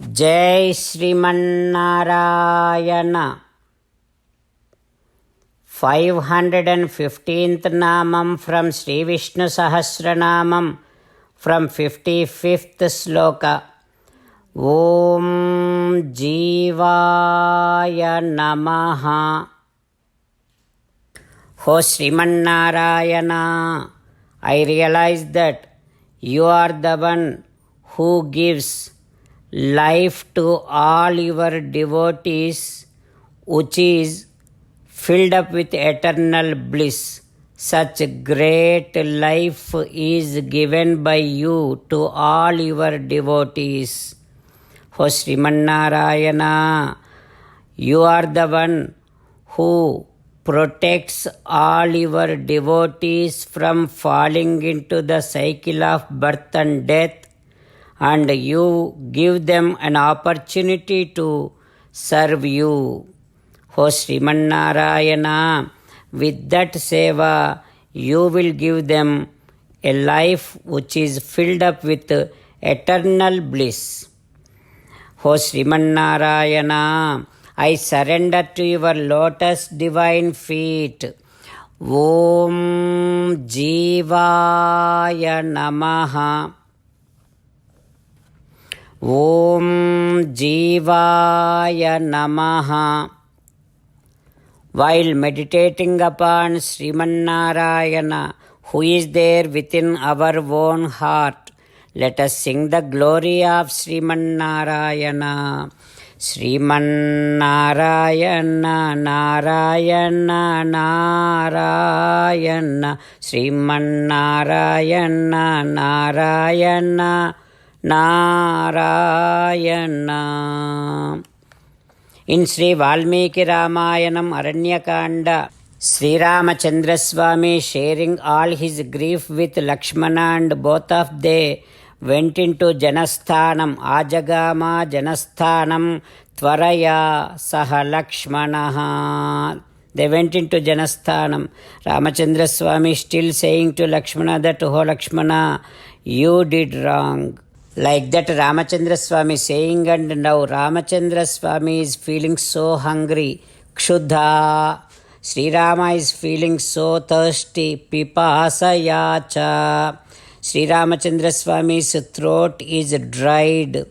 जय Sriman Narayana 515th नामम from Sri Vishnu Sahasranamam from 55th sloka. Om Jivaya Namaha. O Srimannarayana, I realize that you are the one who gives life to all your devotees, which is filled up with eternal bliss. Such great life is given by you to all your devotees. O Srimannarayana, you are the one who protects all your devotees from falling into the cycle of birth and death, and you give them an opportunity to serve you. O Srimannarayana, with that seva, you will give them a life which is filled up with eternal bliss. O Srimannarayana, I surrender to your lotus divine feet. Om Jivaya Namaha. Om Jivaya Namaha. While meditating upon Srimannarayana, who is there within our own heart, let us sing the glory of Srimannarayana. Srimannarayana, Narayana, Narayana, Srimannarayana, Narayana, Narayana. In Sri Valmiki Ramayanam Aranyakanda, Sri Ramachandra Swami, sharing all his grief with Lakshmana, and both of they went into Janasthanam. Ajagama Janasthanam Tvaraya Saha Lakshmanaha. They went into Janasthanam. Ramachandra Swami still saying to Lakshmana that, oh Lakshmana, you did wrong. Like that Ramachandra Swami saying, and now Ramachandra Swami is feeling so hungry. Kshuddha. Sri Rama is feeling so thirsty. Pipasayacha. Sri Ramachandra Swami's throat is dried.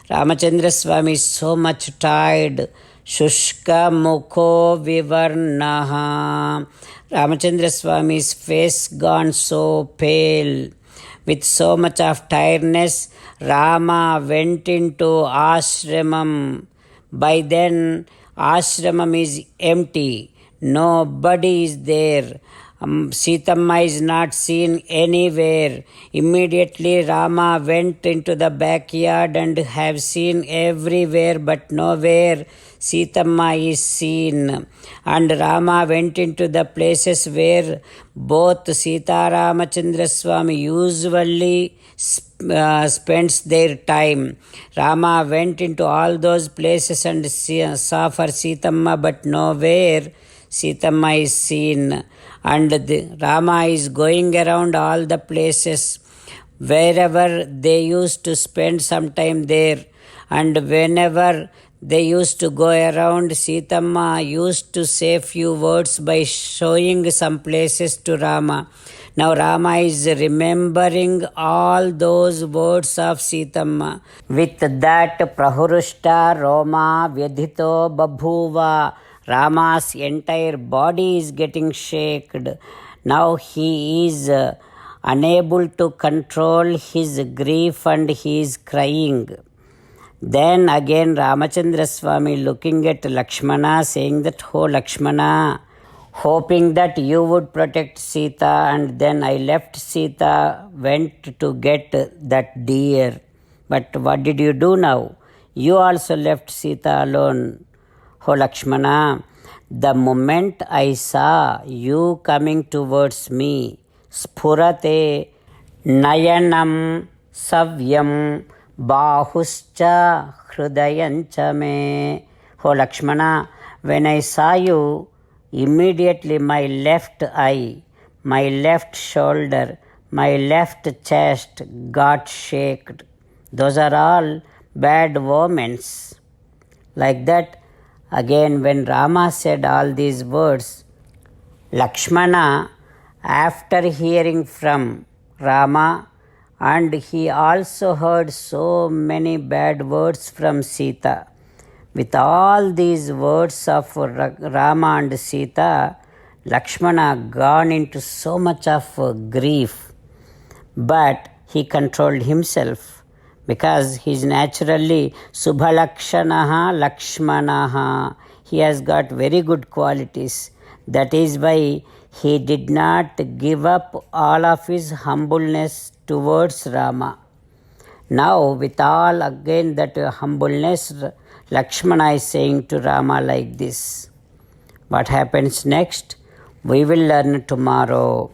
Ramachandra Swami is so much tired. Shushka mukho vivarnaha. Ramachandra Swami's face gone so pale. With so much of tiredness, Rama went into ashramam. By then, ashramam is empty. Nobody is there. Sitamma is not seen anywhere. Immediately Rama went into the backyard and have seen everywhere, but nowhere Sitamma is seen. And Rama went into the places where both Sita Ramachandra Swami usually spends their time. Rama went into all those places and saw for Sitamma, but nowhere Sitamma is seen. And Rama is going around all the places wherever they used to spend some time there, and whenever they used to go around, Sitamma used to say few words by showing some places to Rama. Now Rama is remembering all those words of Sitamma. With that, Prahurushta Roma Vyadhito Babhuva. Rama's entire body is getting shaken. Now he is unable to control his grief and he is crying. Then again Ramachandra Swami looking at Lakshmana, saying that, oh Lakshmana, hoping that you would protect Sita, and then I left Sita, went to get that deer. But what did you do now? You also left Sita alone. Oh Lakshmana, the moment I saw you coming towards me, Spurate Nayanam Savyam Bahuscha Hrudayancha me. Oh Lakshmana, when I saw you, immediately my left eye, my left shoulder, my left chest got shaken. Those are all bad omens. Like that, again, when Rama said all these words, Lakshmana, after hearing from Rama, and he also heard so many bad words from Sita. With all these words of Rama and Sita, Lakshmana gone into so much of grief, but he controlled himself because he is naturally Subhalakshanaha Lakshmanaha. He has got very good qualities. That is why he did not give up all of his humbleness towards Rama. Now, with all again that humbleness, Lakshmana is saying to Rama like this. What happens next? We will learn tomorrow.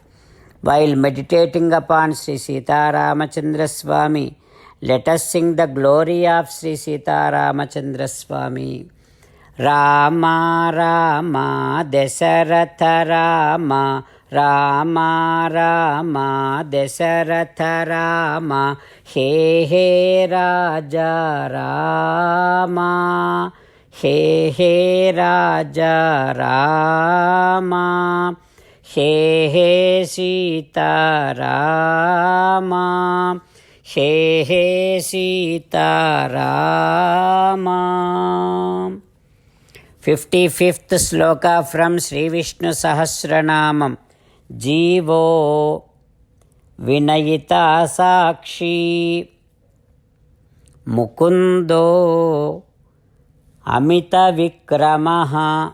While meditating upon Sri Sita Ramachandra Swami, let us sing the glory of Sri Sita Ramachandra Swami. Rama Rama Dasaratha Rama, Rama Rama Dasaratha Rama, He He Raja Rama, He He Raja Rama, He He Sita Rama, He He Sita Rama. 55th sloka from Sri Vishnu Sahasranamam. Jeevo Vinayita Sakshi Mukundo Amita Vikramaha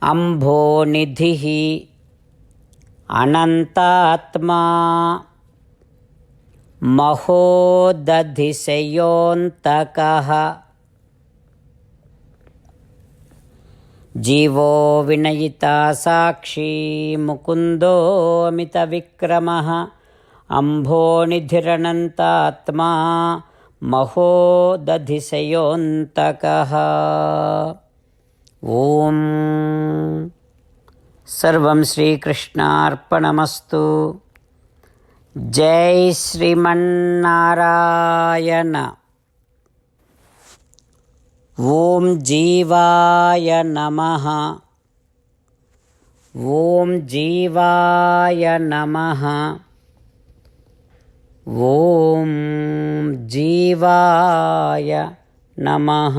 Ambho Nidhihi Anantatma Mahodadhisayontakaha. जीवो विनयिता साक्षी मुकुंदो अमित विक्रमः अंभो निधिरनन्तात्मा महोदधिशयोऽन्तकः. ओम सर्वं श्रीकृष्णार्पणमस्तु. जय श्रीमन्नारायण. ओम जीवाय नमः. ओम जीवाय नमः. ओम जीवाय नमः.